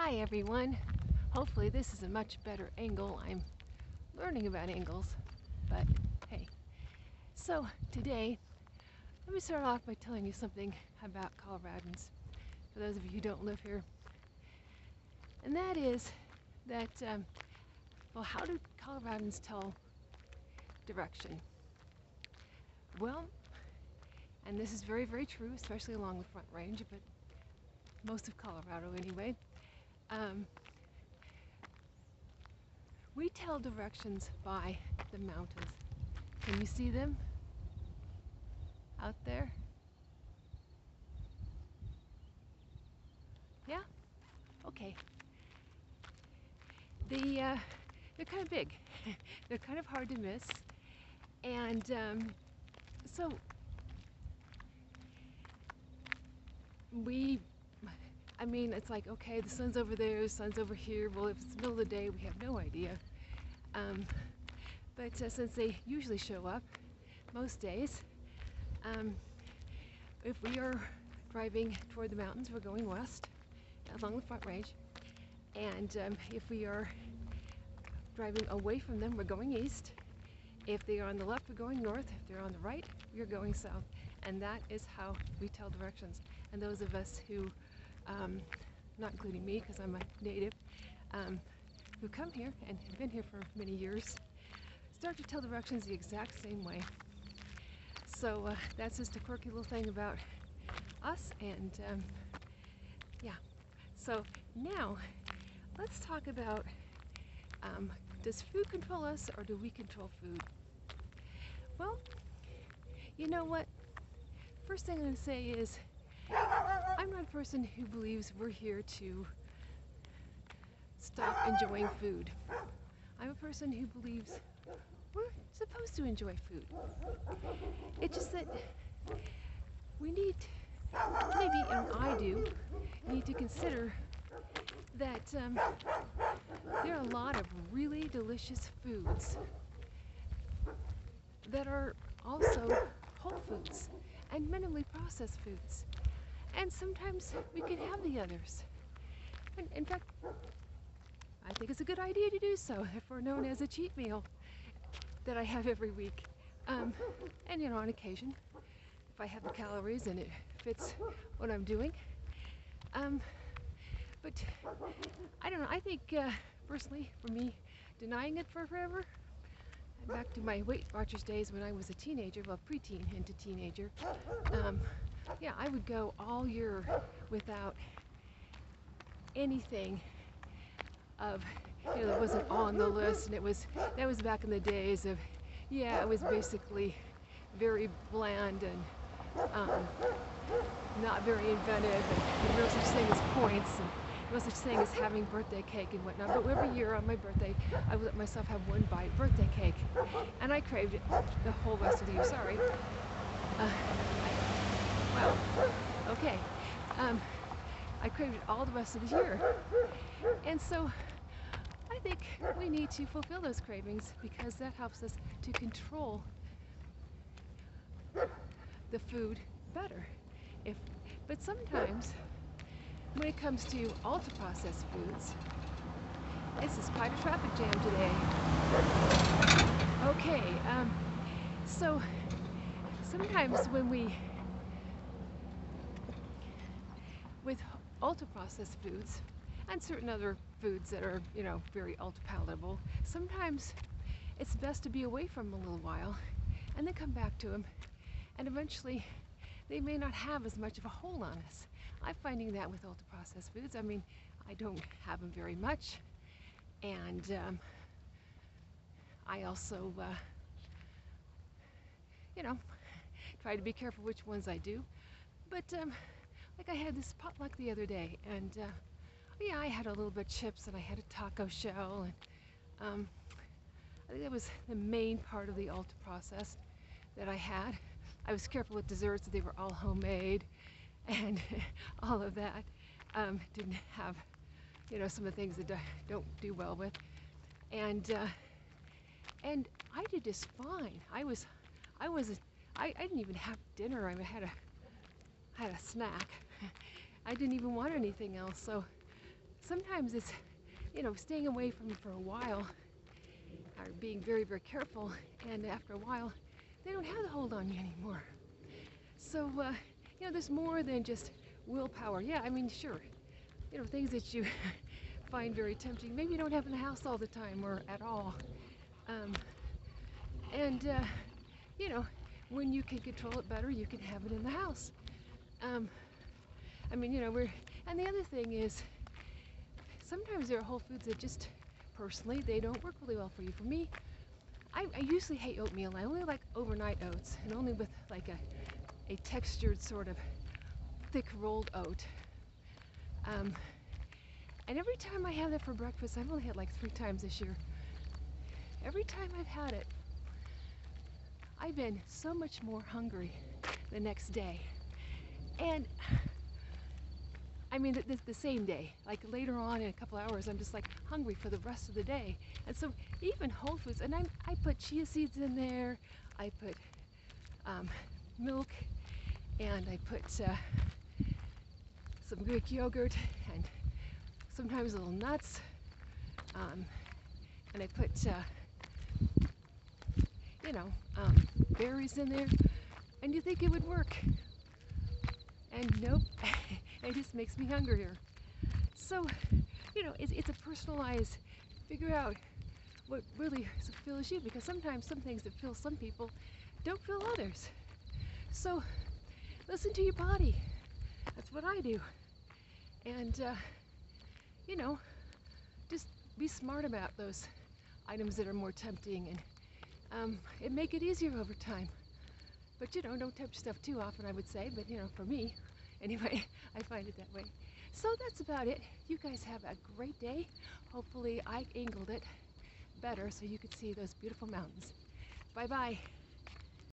Hi everyone. Hopefully this is a much better angle. I'm learning about angles, but hey. So today, let me start off by telling you something about Coloradans, for those of you who don't live here. And that is that, well, how do Coloradans tell direction? Well, and this is very, very true, especially along the Front Range, but most of Colorado anyway. We tell directions by the mountains. Can you see them out there? Yeah? Okay. They're kind of big. They're kind of hard to miss. And so it's like, okay, the sun's over there, the sun's over here. Well, if it's the middle of the day, we have no idea. But since they usually show up most days, if we are driving toward the mountains, we're going west along the Front Range. And if we are driving away from them, we're going east. If they are on the left, we're going north. If they're on the right, we're going south. And that is how we tell directions. And those of us who, not including me because I'm a native, who come here and have been here for many years, start to tell directions the exact same way. So that's just a quirky little thing about us, and yeah. So now, let's talk about, does food control us or do we control food? Well, you know what? First thing I'm going to say is, I'm not a person who believes we're here to stop enjoying food. I'm a person who believes we're supposed to enjoy food. It's just that we need, maybe, and I do, need to consider that there are a lot of really delicious foods that are also whole foods and minimally processed foods. And sometimes we can have the others. And in fact, I think it's a good idea to do so if we're known as a cheat meal that I have every week. And you know, on occasion, if I have the calories and it fits what I'm doing. But I don't know, I think personally for me, denying it for forever, back to my Weight Watchers days when I was a teenager, well, preteen into teenager, yeah, I would go all year without anything of, you know, that wasn't on the list, and that was back in the days of, yeah, it was basically very bland and not very inventive, and there was no such thing as points, and no such thing as having birthday cake and whatnot. But every year on my birthday, I would let myself have one bite birthday cake, and I craved it the whole rest of the year. Sorry. Wow. Okay. I craved it all the rest of the year, and so I think we need to fulfill those cravings because that helps us to control the food better. But sometimes, when it comes to ultra-processed foods, this is quite a traffic jam today. Okay, so sometimes with ultra-processed foods and certain other foods that are, you know, very ultra-palatable, sometimes it's best to be away from them a little while and then come back to them, and eventually they may not have as much of a hold on us. I'm finding that with ultra-processed foods. I mean, I don't have them very much, and I also, you know, try to be careful which ones I do. But like I had this potluck the other day, and yeah, I had a little bit of chips and I had a taco shell, and I think that was the main part of the ultra-processed that I had. I was careful with desserts that they were all homemade and all of that. Didn't have, you know, some of the things that I don't do well with. And I did just fine. I didn't even have dinner. I had a snack. I didn't even want anything else. sometimes it's, staying away from them for a while, or being very, very careful, and after a while, they don't have the hold on you anymore. So, there's more than just willpower. Yeah, I mean, sure, things that you find very tempting, maybe you don't have in the house all the time or at all. And, when you can control it better, you can have it in the house. And the other thing is, sometimes there are whole foods that just, personally, they don't work really well for you. For me, I usually hate oatmeal. I only like overnight oats, and only with like a textured sort of thick rolled oat. And every time I have that for breakfast, I've only had like 3 times this year. Every time I've had it, I've been so much more hungry the next day. And I mean, the same day, like later on in a couple hours, I'm just like hungry for the rest of the day. And so even whole foods, and I put chia seeds in there, I put milk, and I put some Greek yogurt, and sometimes little nuts, and I put berries in there, and you think it would work, and nope. It just makes me hungrier. So, it's a personalized, figure out what really fills you, because sometimes some things that fill some people don't fill others. So, listen to your body. That's what I do. And, just be smart about those items that are more tempting, and it make it easier over time. But, don't tempt yourself too often, I would say, but, for me, anyway, I find it that way. So that's about it. You guys have a great day. Hopefully I angled it better so you could see those beautiful mountains. Bye-bye.